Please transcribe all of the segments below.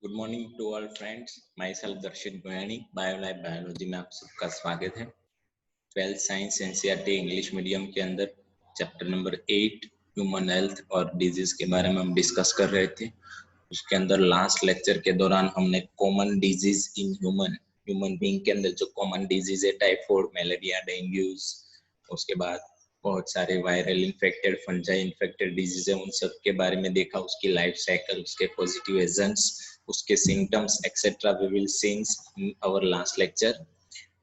Good morning to all friends. Myself Darshit Goyani, बायोलाइफ biology में आप सबका स्वागत है। 12th science NCERT English medium के अंदर चैप्टर नंबर 8 ह्यूमन हेल्थ और डिजीज के बारे में हम डिस्कस कर रहे थे। उसके अंदर लास्ट लेक्चर के दौरान हमने common disease in human being के अंदर जो कॉमन डिजीज है टाइफाइड, मलेरिया, डेंगूज, उसके बाद बहुत सारे viral infected, fungi infected disease है, उन सब के बारे में देखा, उसकी लाइफ साइकिल, उसके पॉजिटिव एजेंट्स, उसके symptoms etcetera we will see in our last lecture.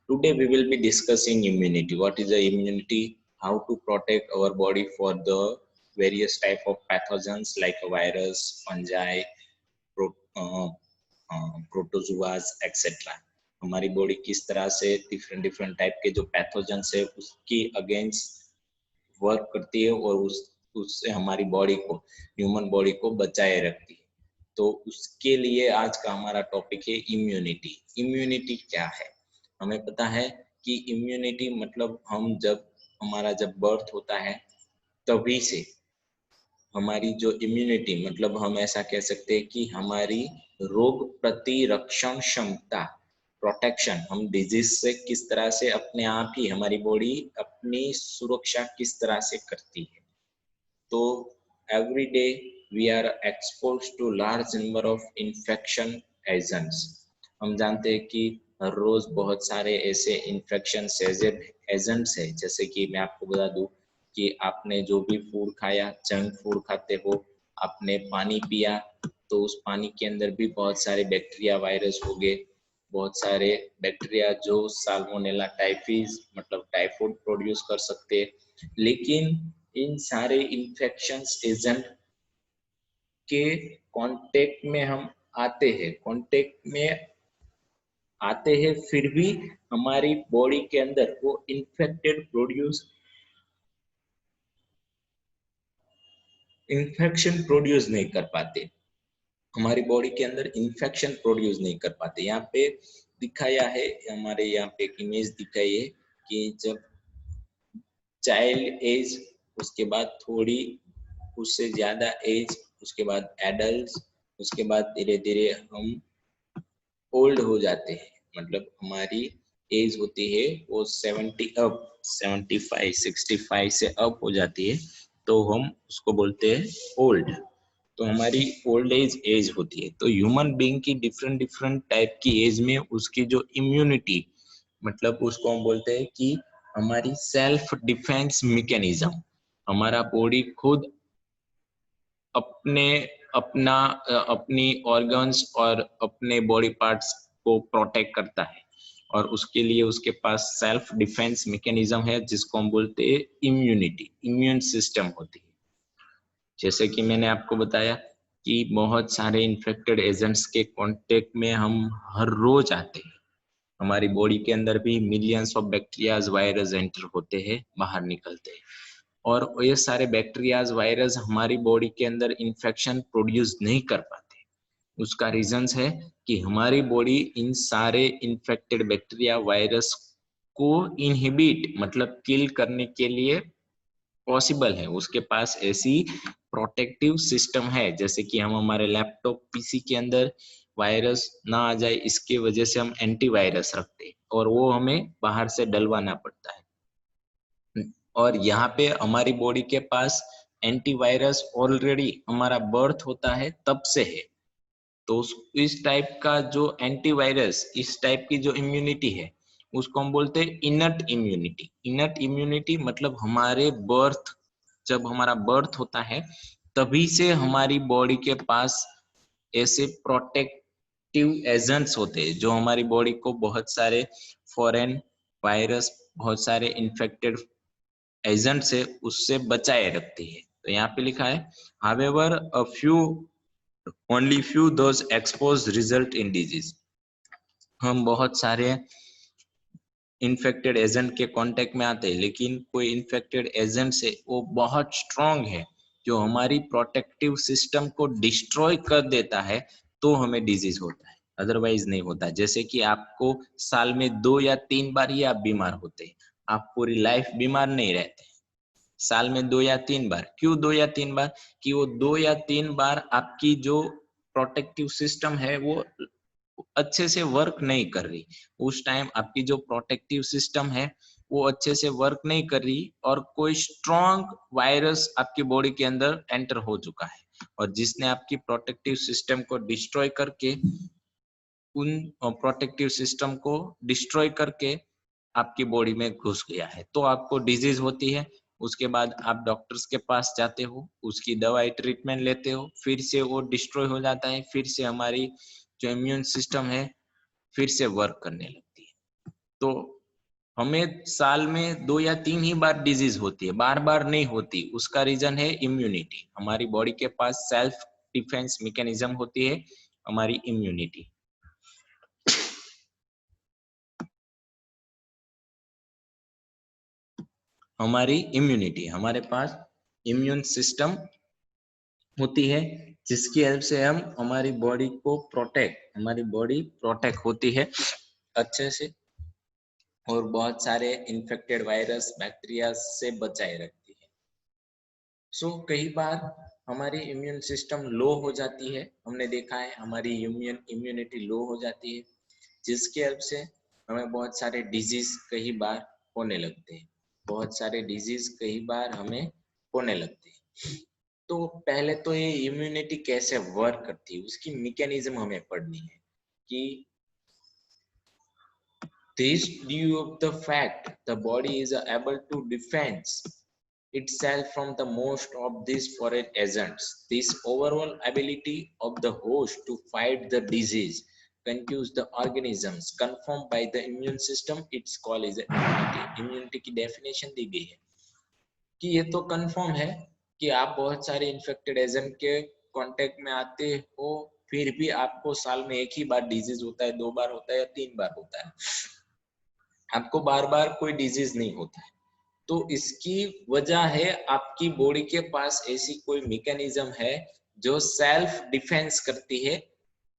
Today we will be discussing immunity. What is the immunity? How to protect our body for the various type of pathogens like virus, fungi, protozoas etcetera. हमारी body किस तरह से different different type के जो pathogens है उसकी against work करती है और उससे हमारी बॉडी को, ह्यूमन बॉडी को बचाए रखती है. तो उसके लिए आज का हमारा टॉपिक है इम्यूनिटी. इम्यूनिटी क्या है? हमें पता है कि इम्यूनिटी मतलब हमारा जब बर्थ होता है तभी से हमारी जो इम्यूनिटी, मतलब हम ऐसा कह सकते हैं कि हमारी रोग प्रतिरक्षण क्षमता, प्रोटेक्शन, हम डिजीज से किस तरह से अपने आप ही हमारी बॉडी अपनी सुरक्षा किस तरह से करती है. तो every day we are expose to large number of infection agents. हम जानते हैं कि हर रोज बहुत सारे ऐसे इन्फेक्शन एजेंट्स है. जैसे कि मैं आपको बता दूं कि आपने जो भी फूड खाया, जंक फूड खाते हो, आपने पानी पिया तो उस पानी के अंदर भी बहुत सारे बैक्टीरिया, वायरस हो गए, बहुत सारे बैक्टीरिया जो साल्मोनेला टाइफीज मतलब टाइफाइड प्रोड्यूस कर सकते हैं. लेकिन इन सारे इन्फेक्शंस एजेंट के कांटेक्ट में हम आते हैं फिर भी हमारी बॉडी के अंदर वो इन्फेक्शन प्रोड्यूस नहीं कर पाते. हमारी बॉडी के अंदर इन्फेक्शन प्रोड्यूस नहीं कर पाते. यहाँ पे दिखाया है, हमारे यहाँ पे एक इमेज दिखाई है कि जब चाइल्ड एज, उसके बाद थोड़ी उससे ज्यादा एज, उसके बाद एडल्ट, उसके बाद धीरे धीरे हम ओल्ड हो जाते हैं. मतलब हमारी एज होती है वो 75 65 से अप हो जाती है तो हम उसको बोलते हैं ओल्ड. तो हमारी ओल्ड एज होती है. तो ह्यूमन बीइंग की डिफरेंट डिफरेंट टाइप की एज में उसकी जो इम्यूनिटी, मतलब उसको हम बोलते हैं कि हमारी सेल्फ डिफेंस मैकेनिज्म, हमारा बॉडी खुद अपने अपनी ऑर्गन्स और अपने बॉडी पार्ट्स को प्रोटेक्ट करता है और उसके लिए उसके पास सेल्फ डिफेंस मैकेनिज्म है जिसको हम बोलते हैं इम्यूनिटी, इम्यून सिस्टम होती है. जैसे कि मैंने आपको बताया कि बहुत सारे इन्फेक्टेड एजेंट्स के कांटेक्ट में हम हर रोज आते हैं. हमारी बॉडी के अंदर भी millions of bacterias, virus enter होते हैं, बाहर निकलते हैं. और ये सारे बैक्टीरियाज, वायरस हमारी बॉडी के अंदर इन्फेक्शन प्रोड्यूस नहीं कर पाते. उसका रीजंस है कि हमारी बॉडी इन सारे इन्फेक्टेड बैक्टीरिया, वायरस को इनहिबिट मतलब किल करने के लिए पॉसिबल है. उसके पास ऐसी प्रोटेक्टिव सिस्टम है. जैसे कि हम हमारे लैपटॉप, पीसी के अंदर वायरस ना आ जाए इसके वजह से हम एंटीवायरस रखते हैं और वो हमें बाहर से डलवाना पड़ता है. और यहाँ पे हमारी बॉडी के पास एंटीवायरस ऑलरेडी हमारा बर्थ होता है तब से है. तो इस टाइप का जो एंटीवायरस, इस टाइप की जो इम्यूनिटी है उसको हम बोलते हैं इनट इम्यूनिटी. इनट इम्यूनिटी मतलब जब हमारा बर्थ होता है तभी से हमारी बॉडी के पास ऐसे प्रोटेक्टिव एजेंट्स होते हैं जो हमारी बॉडी को बहुत सारे फॉरेन वायरस, बहुत सारे इन्फेक्टेड एजेंट से उससे बचाए रखती है. तो यहाँ पे लिखा है however only few those exposed result in disease. हम बहुत सारे इन्फेक्टेड एजेंट के कांटेक्ट में आते हैं लेकिन कोई इन्फेक्टेड एजेंट से वो बहुत स्ट्रांग है जो हमारी प्रोटेक्टिव सिस्टम को डिस्ट्रॉय कर देता है तो हमें डिजीज होता है, अदरवाइज नहीं होता. जैसे कि आपको साल में 2 या 3 बार ही आप बीमार होते हैं, आप पूरी लाइफ बीमार नहीं रहते. साल में 2 या 3 बार. क्यों 2 या 3 बार? कि वो 2 या 3 बार आपकी जो प्रोटेक्टिव सिस्टम है वो अच्छे से वर्क नहीं कर रही, उस टाइम आपकी जो प्रोटेक्टिव सिस्टम है वो अच्छे से वर्क नहीं कर रही और कोई स्ट्रॉन्ग वायरस आपकी बॉडी के अंदर एंटर हो चुका है और जिसने आपकी प्रोटेक्टिव सिस्टम को डिस्ट्रॉय करके उन प्रोटेक्टिव सिस्टम को डिस्ट्रॉय करके आपकी बॉडी में घुस गया है, तो आपको डिजीज होती है। उसके बाद आप डॉक्टर्स के पास जाते हो, उसकी दवाई ट्रीटमेंट लेते हो, फिर से वो डिस्ट्रॉय हो जाता है, फिर से हमारी जो इम्यून सिस्टम है फिर से वर्क करने लगती है। तो हमें साल में 2 या 3 ही बार डिजीज होती है, बार बार नहीं होती। उसका रीजन है इम्यूनिटी। हमारी बॉडी के पास सेल्फ डिफेंस मैकेनिज्म होती है, हमारी इम्यूनिटी। हमारी इम्यूनिटी, हमारे पास इम्यून सिस्टम होती है जिसकी हेल्प से हम हमारी बॉडी को हमारी बॉडी प्रोटेक्ट होती है अच्छे से और बहुत सारे इन्फेक्टेड वायरस बैक्टीरिया से बचाए रखती है। कई बार हमारी इम्यून सिस्टम लो हो जाती है, हमने देखा है हमारी इम्यूनिटी लो हो जाती है जिसकी हेल्प से हमें बहुत सारे डिजीज कई बार होने लगते हैं, बहुत सारे डिजीज कई बार हमें होने लगते हैं। तो पहले तो ये इम्यूनिटी कैसे वर्क करती है उसकी मैकेनिज्म हमें पढ़नी है कि this due of the fact the body is able to defend itself from the most of these foreign agents. This overall ability of the host to fight the disease confuse the organisms confirmed by the immune system, its call is immunity. Immunity की definition दी गई है कि ये तो confirm है कि आप बहुत सारे इन्फेक्टेड एजेंट के कांटेक्ट में आते हो, फिर भी आपको साल में एक ही बार डिजीज होता है, 2 बार होता है या 3 बार होता है, आपको बार बार कोई डिजीज नहीं होता है। तो इसकी वजह है आपकी बॉडी के पास ऐसी कोई मैकेनिज्म है जो सेल्फ डिफेंस करती है,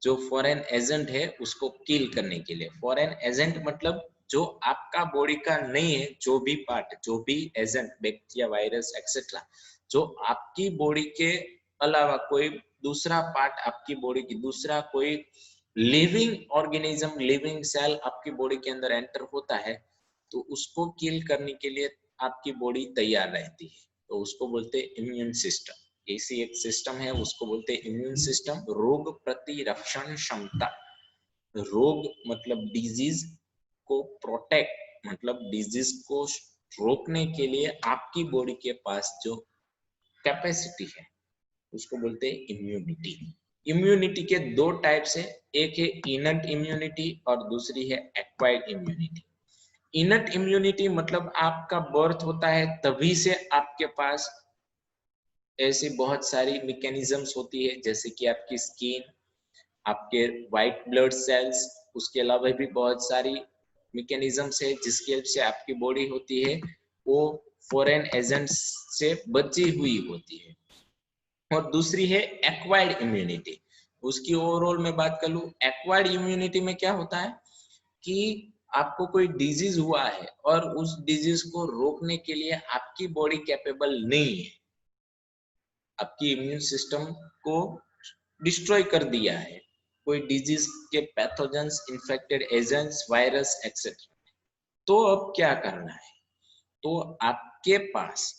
जो फॉरेन एजेंट है उसको किल करने के लिए। फॉरेन एजेंट मतलब जो आपका बॉडी का नहीं है, जो भी पार्ट, जो भी एजेंट, बैक्टीरिया, वायरस एक्सेट्रा, जो आपकी बॉडी के अलावा कोई दूसरा पार्ट, आपकी बॉडी की दूसरा कोई लिविंग ऑर्गेनिज्म, लिविंग सेल आपकी बॉडी के अंदर एंटर होता है, तो उसको किल करने के लिए आपकी बॉडी तैयार रहती है, तो उसको बोलते हैं इम्यून सिस्टम। ऐसी एक सिस्टम है उसको बोलते हैं इम्यून सिस्टम। रोग प्रतिरक्षण क्षमता, रोग मतलब डिजीज को प्रोटेक्ट मतलब डिजीज को रोकने के लिए आपकी बॉडी के पास जो कैपेसिटी है उसको बोलते हैं इम्यूनिटी। इम्यूनिटी के 2 टाइप्स है, एक है इनट इम्यूनिटी और दूसरी है एक्वायर्ड इम्यूनिटी। इनट इम्यूनिटी मतलब आपका बर्थ होता है तभी से आपके पास ऐसी बहुत सारी मैकेनिज्म्स होती है, जैसे कि आपकी स्किन, आपके व्हाइट ब्लड सेल्स, उसके अलावा भी बहुत सारी मैकेनिज्म्स है जिसकी हेल्प से आपकी बॉडी होती है वो फॉरेन एजेंट्स से बची हुई होती है। और दूसरी है एक्वायर्ड इम्यूनिटी। उसकी ओवरऑल में बात कर लूं, एक्वायर्ड इम्यूनिटी में क्या होता है कि आपको कोई डिजीज हुआ है और उस डिजीज को रोकने के लिए आपकी बॉडी कैपेबल नहीं है, आपकी इम्यून सिस्टम को डिस्ट्रॉय कर दिया है कोई डिजीज के pathogens, infected agents, virus etcetera. तो अब क्या करना है, तो आपके पास,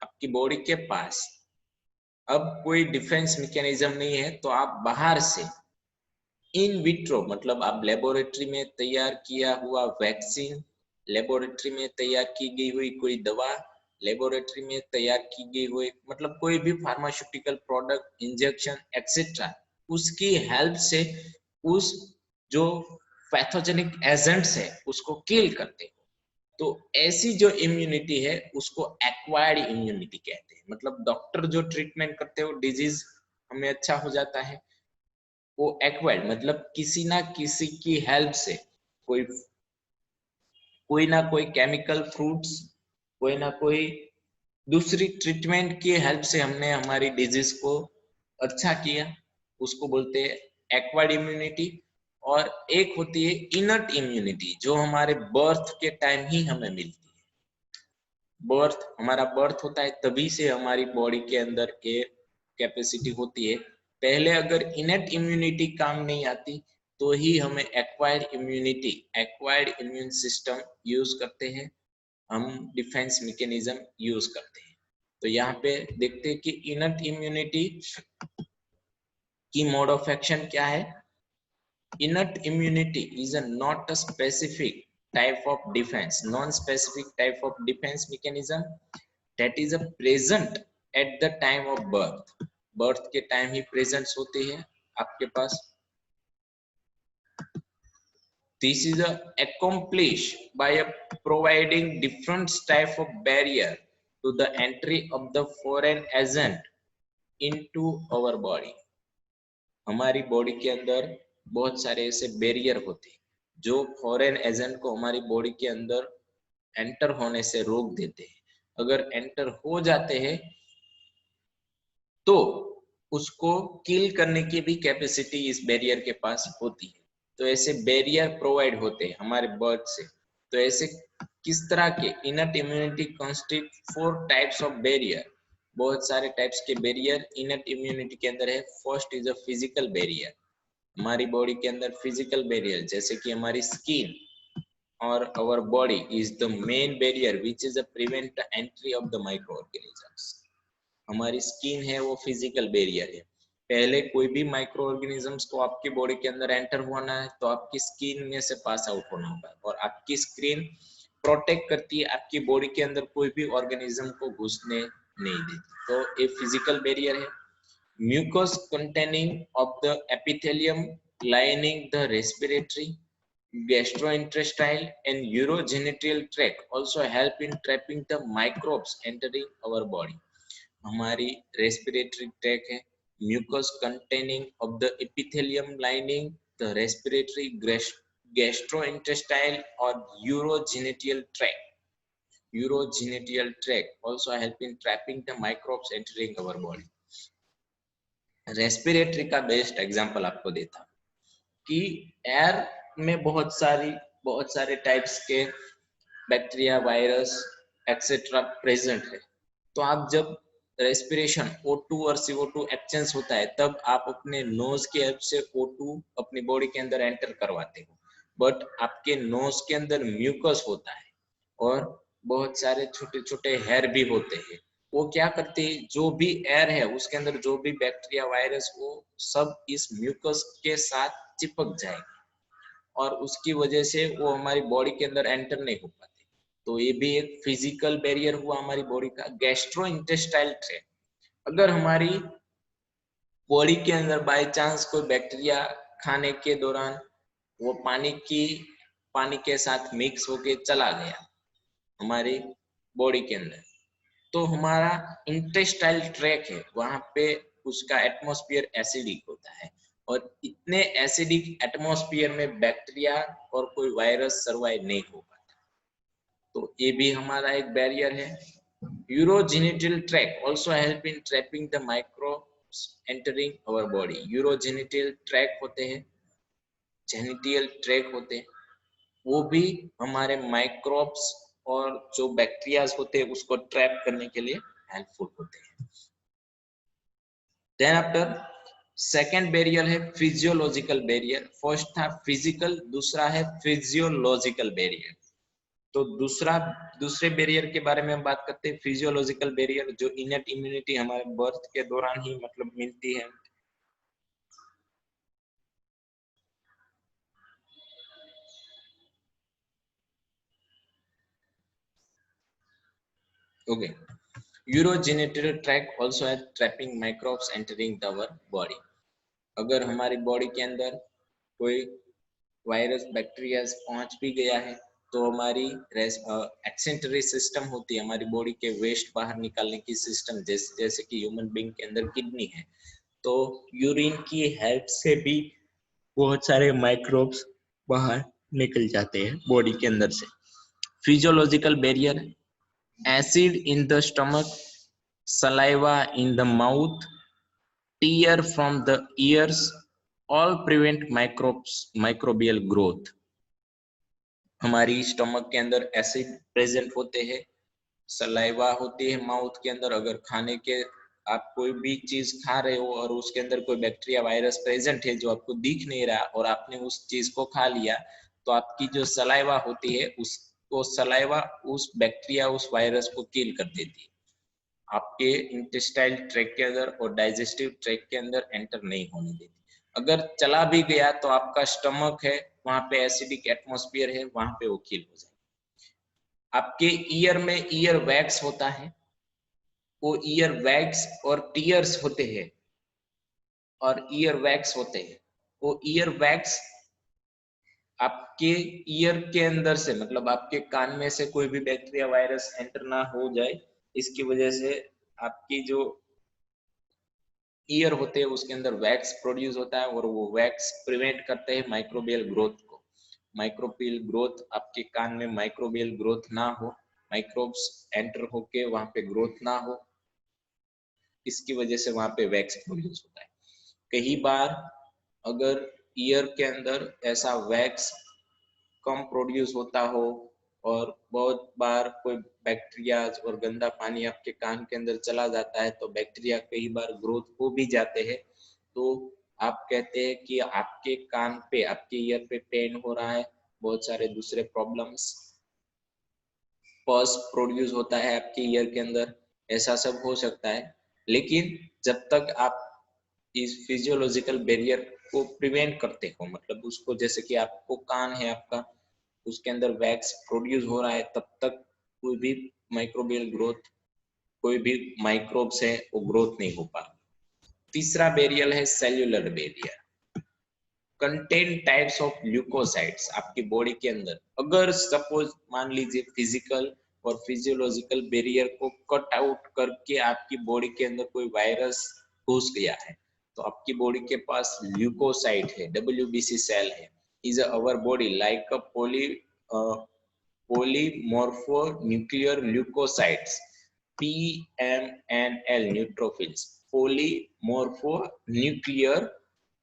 आपकी बॉडी के पास अब कोई डिफेंस मैकेनिज्म नहीं है, तो आप बाहर से इन विट्रो मतलब आप लेबोरेटरी में तैयार किया हुआ वैक्सीन, लेबोरेटरी में तैयार की गई हुई कोई दवा, लेबोरेटरी में तैयार की गई हुई मतलब कोई भी फार्मास्यूटिकल प्रोडक्ट, इंजेक्शन एक्सेट्रा, उसकी हेल्प से उस जो पैथोजेनिक एजेंट्स है उसको किल करते हो। तो ऐसी जो इम्यूनिटी है उसको एक्वायर्ड इम्यूनिटी कहते हैं। मतलब डॉक्टर जो ट्रीटमेंट करते हो, डिजीज हमें अच्छा हो जाता है, वो एक्वायर्ड मतलब किसी ना किसी की हेल्प से, कोई ना कोई केमिकल फ्रूट्स, कोई ना कोई दूसरी ट्रीटमेंट की हेल्प से हमने हमारी डिजीज को अच्छा किया, उसको बोलते हैं एक्वायर्ड इम्यूनिटी। और एक होती है इनर्ट इम्यूनिटी जो हमारे बर्थ के टाइम ही हमें मिलती है। हमारा बर्थ होता है तभी से हमारी बॉडी के अंदर ये कैपेसिटी होती है पहले अगर इनेट इम्यूनिटी काम नहीं आती तो ही हमें acquired immunity, acquired immune system use करते हैं, हम डिफेंस मैकेनिज्म यूज करते हैं। तो यहाँ पे देखते हैं कि इनेट इम्यूनिटी की मोड ऑफ एक्शन क्या है। Innate immunity is a not a specific type of defense, non-specific type of defense mechanism that is a present at the time of birth. Birth के time ही presence होती है आपके पास। This is accomplished by providing different type of barrier to the entry of the foreign agent into our body. हमारी body के अंदर बहुत सारे ऐसे बैरियर होते हैं जो फॉरेन एजेंट को हमारी बॉडी के अंदर एंटर होने से रोक देते हैं। अगर एंटर हो जाते हैं तो उसको किल करने की भी कैपेसिटी इस बैरियर के पास होती है। तो ऐसे बैरियर प्रोवाइड होते हैं हमारे बर्थ से। तो ऐसे किस तरह के इनट immunity constitute 4 types of barrier, बहुत सारे टाइप्स के बैरियर इनट इम्यूनिटी के अंदर है। First is a physical barrier, हमारी बॉडी के अंदर फिजिकल बैरियर जैसे कि हमारी स्किन और our body is the main barrier which is a prevent the entry of the microorganisms. हमारी स्किन है वो फिजिकल बैरियर है। पहले कोई भी माइक्रो ऑर्गेनिजम्स को आपकी बॉडी के अंदर एंटर होना है तो आपकी स्किन में से पास आउट होना होगा, और आपकी स्किन प्रोटेक्ट करती है, आपकी बॉडी के अंदर कोई भी ऑर्गेनिज्म को घुसने नहीं देती। तो ये फिजिकल बैरियर है। Mucus containing of the epithelium lining the respiratory, gastrointestinal and urogenital tract also help in trapping the microbes entering our body. हमारी respiratory tract है, mucus containing of the epithelium lining the respiratory, gastrointestinal or urogenital tract. Urogenital tract also help in trapping the microbes entering our body. Respiratory का best example आपको देता कि air में बहुत सारे types के बैक्टीरिया, वायरस एक्सेट्रा प्रेजेंट है। तो आप जब रेस्पिरेशन O2 और CO2 एक्सचेंज होता है तब आप अपने नोज के हेल्प से O2 अपनी बॉडी के अंदर एंटर करवाते हो, बट आपके नोज के अंदर म्यूकस होता है और बहुत सारे छोटे छोटे हेयर भी होते हैं। वो क्या करते हैं, जो भी एयर है उसके अंदर जो भी बैक्टीरिया, वायरस, वो सब इस म्यूकस के साथ चिपक जाएगा और उसकी वजह से वो हमारी बॉडी के अंदर एंटर नहीं हो पाते। तो ये भी एक फिजिकल बैरियर हुआ हमारी बॉडी का। गैस्ट्रो इंटेस्टाइनल ट्रैक्ट, अगर हमारी बॉडी के अंदर बाय चांस कोई बैक्टीरिया खाने के दौरान वो पानी के साथ मिक्स होके चला गया हमारी बॉडी के अंदर, तो हमारा इंटेस्टाइनल ट्रैक है वहां पे उसका एटमॉस्फेयर एसिडिक होता है और इतने एसिडिक एटमॉस्फेयर में बैक्टीरिया और कोई वायरस सर्वाइव नहीं हो पाता। तो ये भी हमारा एक बैरियर है। Urogenital tract also help in trapping the microbes entering our body. Urogenital tract होते हैं, जेनिटल ट्रैक होते हैं, वो भी हमारे माइक्रोब्स और जो बैक्टीरियाज होते हैं उसको ट्रैप करने के लिए हेल्पफुल होते हैं। देन आफ्टर सेकेंड बैरियर है फिजियोलॉजिकल बैरियर। फर्स्ट था फिजिकल, दूसरा है फिजियोलॉजिकल बैरियर। तो दूसरे बैरियर के बारे में हम बात करते हैं, फिजियोलॉजिकल बैरियर, जो इनेट इम्यूनिटी हमारे बर्थ के दौरान ही मतलब मिलती है। ओके, यूरोजेनिटल ट्रैक ऑल्सो है trapping microbes entering our body. अगर हमारी बॉडी के अंदर कोई वायरस, बैक्टीरिया पहुंच भी गया है तो हमारी एक्सेंटरी सिस्टम होती है, हमारी बॉडी के वेस्ट बाहर निकालने की सिस्टम, जैसे कि ह्यूमन बीइंग के अंदर किडनी है, तो यूरिन की हेल्प से भी बहुत सारे माइक्रोब्स बाहर निकल जाते हैं बॉडी के अंदर से। Physiological barrier, acid in the stomach, saliva in the mouth, tear from the ears, all prevent microbial growth। हमारी स्टमक के अंदर एसिड प्रेजेंट होते हैं, सलाइवा होती है माउथ के अंदर, अगर खाने के आप कोई भी चीज खा रहे हो और उसके अंदर कोई बैक्टीरिया वायरस प्रेजेंट है जो आपको दिख नहीं रहा और आपने उस चीज को खा लिया, तो आपकी जो सलाइवा होती है उसको सलाइवा उस बैक्टीरिया उस वायरस को किल कर देती है, आपके इंटेस्टाइल ट्रैक्ट के अंदर और डाइजेस्टिव ट्रैक्ट के अंदर एंटर नहीं होने देती। अगर चला भी गया तो आपका स्टमक है, वहां पे एसिडिक एटमॉस्फेयर है, वहां पे वो किल हो जाए। आपके ईयर में ईयर वैक्स होता है, वो ईयर वैक्स और टीयर्स होते हैं और ईयर वैक्स होते हैं। वो ईयर वैक्स आपके ईयर के अंदर से मतलब आपके कान में से कोई भी बैक्टीरिया वायरस एंटर ना हो जाए, इसकी वजह से आपकी जो ईयर होते हैं उसके अंदर वैक्स प्रोड्यूस होता है और वो वैक्स प्रिवेंट करते हैं माइक्रोबियल ग्रोथ को। माइक्रोबियल ग्रोथ, आपके कान में माइक्रोबियल ग्रोथ ना हो, माइक्रोब्स एंटर होके वहां पे ग्रोथ ना हो, इसकी वजह से वहां पे वैक्स प्रोड्यूस होता है। कई बार अगर ईयर के अंदर ऐसा वैक्स कम प्रोड्यूस होता हो और बहुत बार कोई बैक्टीरिया और गंदा पानी आपके कान के अंदर चला जाता है तो बैक्टीरिया कई बार ग्रोथ हो भी जाते हैं, तो आप कहते हैं कि आपके कान पे आपके ईयर पे पेन हो रहा है, बहुत सारे दूसरे प्रॉब्लम्स, पस प्रोड्यूस होता है आपके ईयर के अंदर, ऐसा सब हो सकता है। लेकिन जब तक आप इस फिजियोलॉजिकल बैरियर को प्रिवेंट करते हो, मतलब उसको जैसे कि आपको कान है आपका, उसके अंदर वैक्स प्रोड्यूस हो रहा है, तब तक कोई भी माइक्रोबियल ग्रोथ, कोई भी माइक्रोब्स है वो ग्रोथ नहीं हो पा रहा। तीसरा बैरियर है cellular barrier. Contain types of leukocytes आपकी बॉडी के अंदर, अगर सपोज मान लीजिए फिजिकल और फिजियोलॉजिकल बैरियर को कट आउट करके आपकी बॉडी के अंदर कोई वायरस घुस गया है, तो आपकी बॉडी के पास ल्यूकोसाइट है, WBC सेल है, is our body like a polymorphonuclear leukocytes, PMNL neutrophils, polymorphonuclear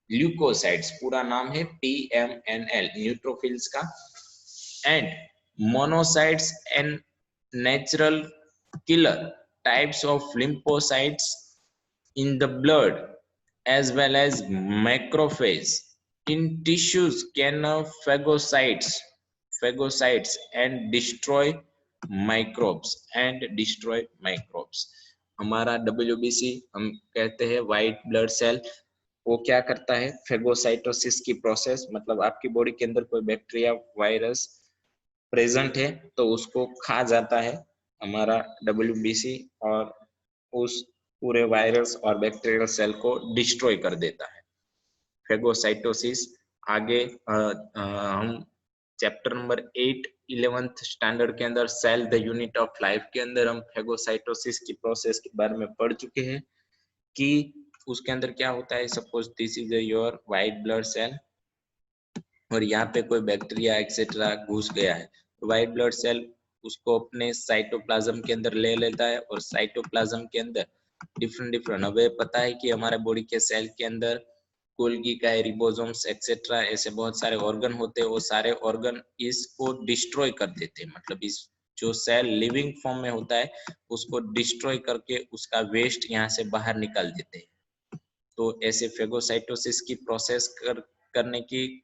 leukocytes पूरा नाम है PMNL न्यूट्रोफिल्स का, and monocytes and natural killer types of lymphocytes in the blood as well as macrophage in tissues can phagocytes and destroy microbes। हमारा WBC हम कहते हैं white blood cell, वो क्या करता है, फेगोसाइटोसिस की प्रोसेस, मतलब आपकी बॉडी के अंदर कोई बैक्टीरिया वायरस प्रेजेंट है तो उसको खा जाता है हमारा WBC और उस पूरे वायरस और बैक्टीरियल सेल को डिस्ट्रॉय कर देता है, फेगोसाइटोसिस। आगे हम चैप्टर नंबर 8 11th स्टैंडर्ड के अंदर cell the unit of life के अंदर हम फेगोसाइटोसिस की प्रोसेस के बारे में पढ़ चुके हैं कि उसके अंदर क्या होता है। Suppose this is your white blood cell और यहाँ पे कोई बैक्टीरिया एक्सेट्रा घुस गया है, तो व्हाइट ब्लड सेल उसको अपने साइटोप्लाज्म के अंदर ले लेता है और साइटोप्लाज्म के अंदर डिफरेंट हमें पता है कि हमारे बॉडी के सेल के अंदर गोल्गी का रिबोसोम्स एक्सेट्रा ऐसे बहुत सारे ऑर्गन होते हैं, वो सारे ऑर्गन इसको डिस्ट्रॉय कर देते हैं, मतलब इस जो सेल लिविंग फॉर्म में होता है उसको डिस्ट्रॉय करके उसका वेस्ट यहाँ से बाहर निकाल देते हैं। तो ऐसे फेगोसाइटोसिस की प्रोसेस करने की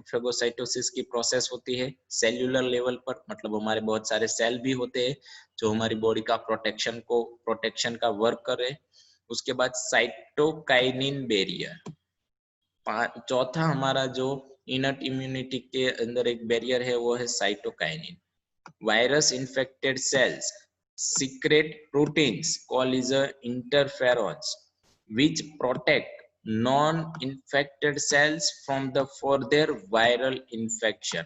फेगोसाइटोसिस की प्रोसेस होती है सेल्यूलर लेवल पर, मतलब हमारे बहुत सारे सेल भी होते हैं जो हमारी बॉडी का प्रोटेक्शन का वर्क कर रहे हैं। उसके बाद साइटोकाइनिन बैरियर, चौथा हमारा जो इनर्ट इम्यूनिटी के अंदर एक बैरियर है वो है cytokinin. Virus infected cells secrete proteins called as interferons which protect non-infected cells from the further viral infection.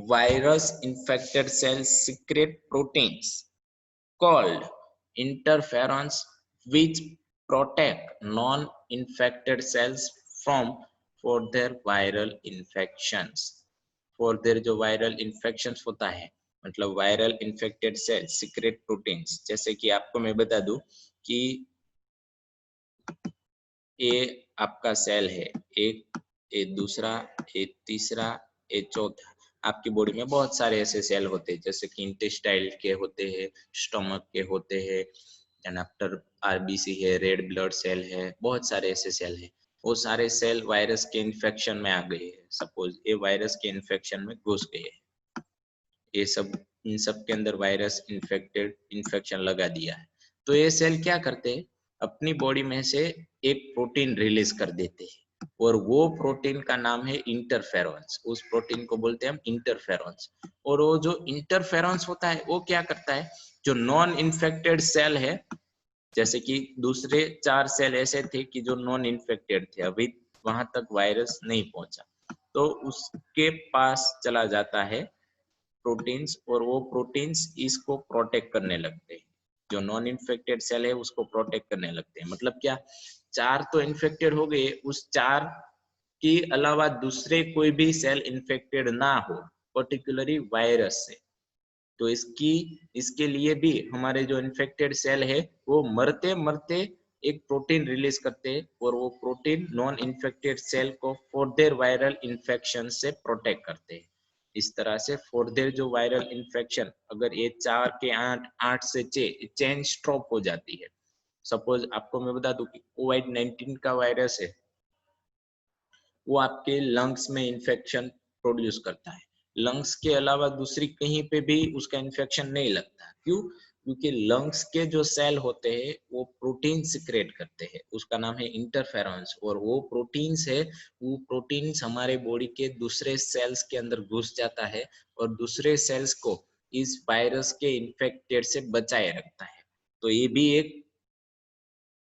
Virus infected cells secrete proteins called interferons which protect non-infected cells from further viral infections। Further जो viral infections होता है, मतलब viral infected cell secrete proteins, जैसे कि आपको मैं बता दूं कि ये आपका सेल है, एक, ये दूसरा, ये तीसरा, ये चौथा, आपकी बॉडी में बहुत सारे ऐसे सेल होते हैं, जैसे कि इंटेस्टाइल के होते हैं, स्टमक के होते हैं, एंड आफ्टर आरबीसी है, रेड ब्लड सेल है, बहुत सारे ऐसे सेल है। वो सारे सेल वायरस के इन्फेक्शन में आ गए हैं। सपोज ये वायरस के इन्फेक्शन में घुस गए, ये सब इन सब के अंदर वायरस इन्फेक्शन लगा दिया है, तो ये सेल क्या करते हैं, अपनी बॉडी में से एक प्रोटीन रिलीज कर देते हैं, और वो प्रोटीन का नाम है इंटरफेरॉन्स। उस प्रोटीन को बोलते हैं हम इंटरफेरॉन्स। और वो जो इंटरफेरॉन्स होता है वो क्या करता है, जो नॉन इन्फेक्टेड सेल है, जैसे कि दूसरे 4 सेल ऐसे थे कि जो नॉन इन्फेक्टेड थे, अभी वहां तक वायरस नहीं पहुंचा, तो उसके पास चला जाता है प्रोटीन्स, और वो प्रोटीन्स इसको प्रोटेक्ट करने लगते हैं। जो नॉन इन्फेक्टेड सेल है उसको प्रोटेक्ट करने लगते हैं। मतलब क्या, 4 तो इन्फेक्टेड हो गए, उस 4 के अलावा दूसरे कोई भी सेल इन्फेक्टेड ना हो, पर्टिकुलरली वायरस से, तो इसके लिए भी हमारे जो इन्फेक्टेड सेल है वो मरते मरते एक प्रोटीन रिलीज करते हैं, और वो प्रोटीन नॉन इन्फेक्टेड सेल को फर्दर वायरल इन्फेक्शन से प्रोटेक्ट करते हैं। इस तरह से फर्दर जो वायरल इन्फेक्शन, अगर ये 4 के 8, 8 से 6 चेन स्टॉप हो जाती है। सपोज आपको मैं बता दूं कि कोविड-19 का वायरस है, वो आपके लंग्स में इन्फेक्शन प्रोड्यूस करता है। लंग्स के अलावा दूसरी कहीं पे भी उसका इन्फेक्शन नहीं लगता। क्यों? क्योंकि लंग्स के जो सेल होते हैं वो प्रोटीन सिक्रेट करते हैं, उसका नाम है इंटरफेरॉन्स, और वो प्रोटीन्स है, वो प्रोटीन्स हमारे बॉडी के दूसरे सेल्स के अंदर घुस जाता है, और दूसरे सेल्स को इस वायरस के इन्फेक्टेड से बचाए रखता है। तो ये भी एक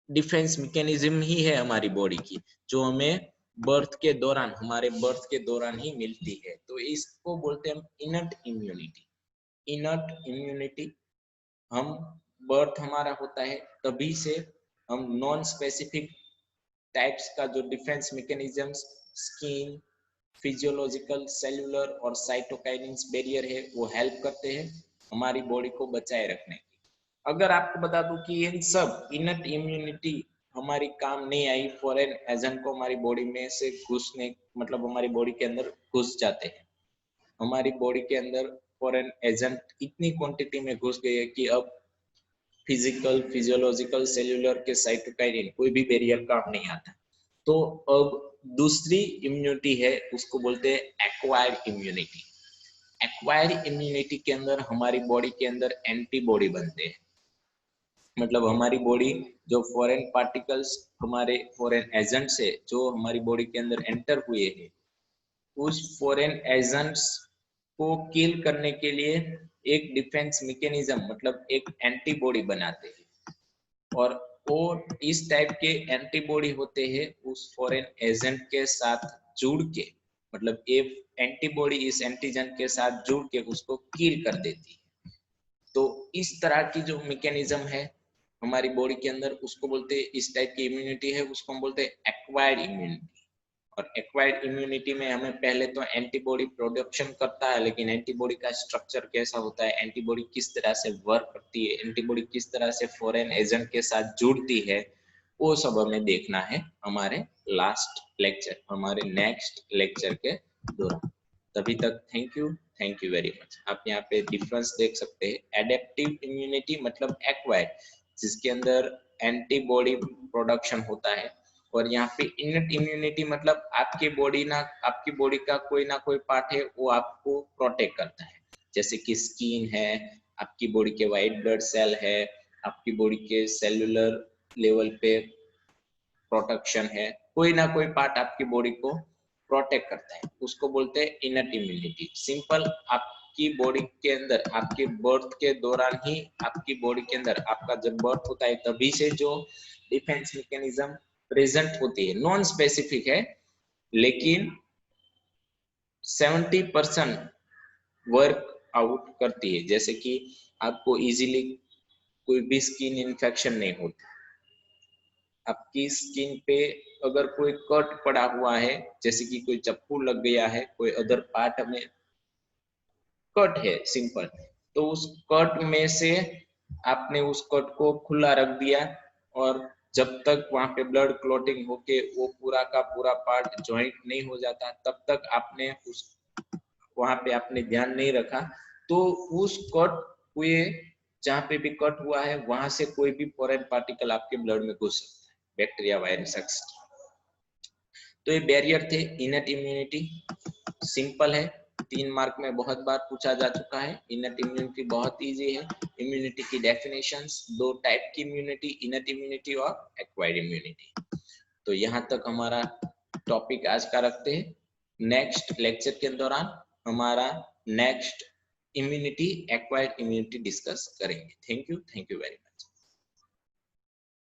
डिफेंस मैकेनिज्म ही है हमारी बॉडी की, जो हमें बर्थ के दौरान, हमारे बर्थ के दौरान ही मिलती है। तो इसको बोलते हैं हम इनट इम्यूनिटी। इनट इम्यूनिटी, हम बर्थ हमारा होता है तभी से हम नॉन स्पेसिफिक टाइप्स का जो defence mechanisms, skin, physiological, cellular और साइटोकाइनिन्स बैरियर है, वो हेल्प करते हैं हमारी बॉडी को बचाए रखने की। अगर आपको बता दूं कि इन सब इनट इम्यूनिटी हमारी काम नहीं आई, फॉरेन एजेंट को हमारी बॉडी में से घुसने, मतलब हमारी बॉडी के अंदर घुस जाते हैं, हमारी बॉडी के अंदर फॉरेन एजेंट इतनी क्वांटिटी में घुस गए हैं कि अब फिजिकल, फिजियोलॉजिकल, सेल्यूलर के साइटोकाइनिन कोई भी बैरियर काम नहीं आता। तो अब दूसरी इम्यूनिटी है, उसको बोलते हैं एक्वायर्ड इम्यूनिटी। एक्वायर्ड इम्यूनिटी के अंदर हमारी बॉडी के अंदर एंटीबॉडी बनते हैं। मतलब हमारी बॉडी जो फॉरेन पार्टिकल्स, हमारे फॉरेन एजेंट से जो हमारी बॉडी के अंदर एंटर हुए हैं, उस फॉरेन एजेंट्स को किल करने के लिए एक डिफेंस मैकेनिज्म, मतलब एक एंटीबॉडी बनाते हैं, और वो इस टाइप के एंटीबॉडी होते हैं उस फॉरेन एजेंट के साथ जुड़ के, मतलब एक एंटीबॉडी इस एंटीजन के साथ जुड़ के उसको किल कर देती है। तो इस तरह की जो मैकेनिज्म है हमारी बॉडी के अंदर, उसको बोलते हैं, इस टाइप की इम्यूनिटी है उसको हम बोलते हैं एक्वायर्ड इम्यूनिटी। और एक्वायर्ड इम्यूनिटी में हमें पहले तो एंटीबॉडी प्रोडक्शन करता है, लेकिन एंटीबॉडी का स्ट्रक्चर कैसा होता है, एंटीबॉडी किस तरह से वर्क करती है, एंटीबॉडी किस तरह से फॉरेन एजेंट के साथ जुड़ती है, वो सब हमें देखना है हमारे लास्ट लेक्चर, हमारे नेक्स्ट लेक्चर के दौरान। तभी तक थैंक यू वेरी मच। आप यहाँ पे डिफरेंस देख सकते हैं। एडेप्टिव इम्यूनिटी मतलब एक्वायर्ड, जिसके अंदर एंटीबॉडी प्रोडक्शन होता है, और यहाँ पे इनट इम्यूनिटी मतलब आपकी बॉडी का कोई ना कोई पार्ट है वो आपको प्रोटेक्ट करता है, जैसे कि स्किन है, आपकी बॉडी के व्हाइट ब्लड सेल है, आपकी बॉडी के सेलुलर लेवल पे प्रोटेक्शन है, कोई ना कोई पार्ट आपकी बॉडी को प्रोटेक्ट करता है, उसको बोलते हैं इनट इम्यूनिटी। सिंपल, आपकी बॉडी के अंदर आपके बर्थ के दौरान ही, आपकी बॉडी के अंदर आपका जब बर्थ होता है तभी से जो डिफेंस मैकेनिज्म प्रेजेंट होती है, नॉन स्पेसिफिक है, लेकिन 70% वर्क आउट करती है। जैसे कि आपको इजीली कोई भी स्किन इन्फेक्शन नहीं होती, आपकी स्किन पे अगर कोई कट पड़ा हुआ है, जैसे कि कोई चप्पू लग गया है, कोई अदर पार्ट में कट है सिंपल, तो उस कट में से आपने उस कट को खुला रख दिया, और जब तक वहां पे ब्लड क्लॉटिंग होके वो पूरा का पूरा पार्ट ज्वाइंट नहीं हो जाता, तब तक आपने वहां पे आपने ध्यान नहीं रखा, तो उस कट हुए जहां पे भी कट हुआ है वहां से कोई भी फॉरेन पार्टिकल आपके ब्लड में घुस सकता है, बैक्टीरिया, वायरस एक्सेट्रा। तो ये बैरियर थे इनट इम्यूनिटी। सिंपल है, 3 मार्क में बहुत बार पूछा जा चुका है। इनट इम्यूनिटी बहुत इजी है। इम्यूनिटी की डेफिनेशंस, 2 टाइप की इम्यूनिटी, इनट इम्यूनिटी और एक्वायर्ड इम्यूनिटी। तो यहाँ तक हमारा टॉपिक आज का रखते हैं। नेक्स्ट लेक्चर के दौरान हमारा next immunity, acquired immunity discuss करेंगे। Thank you very much.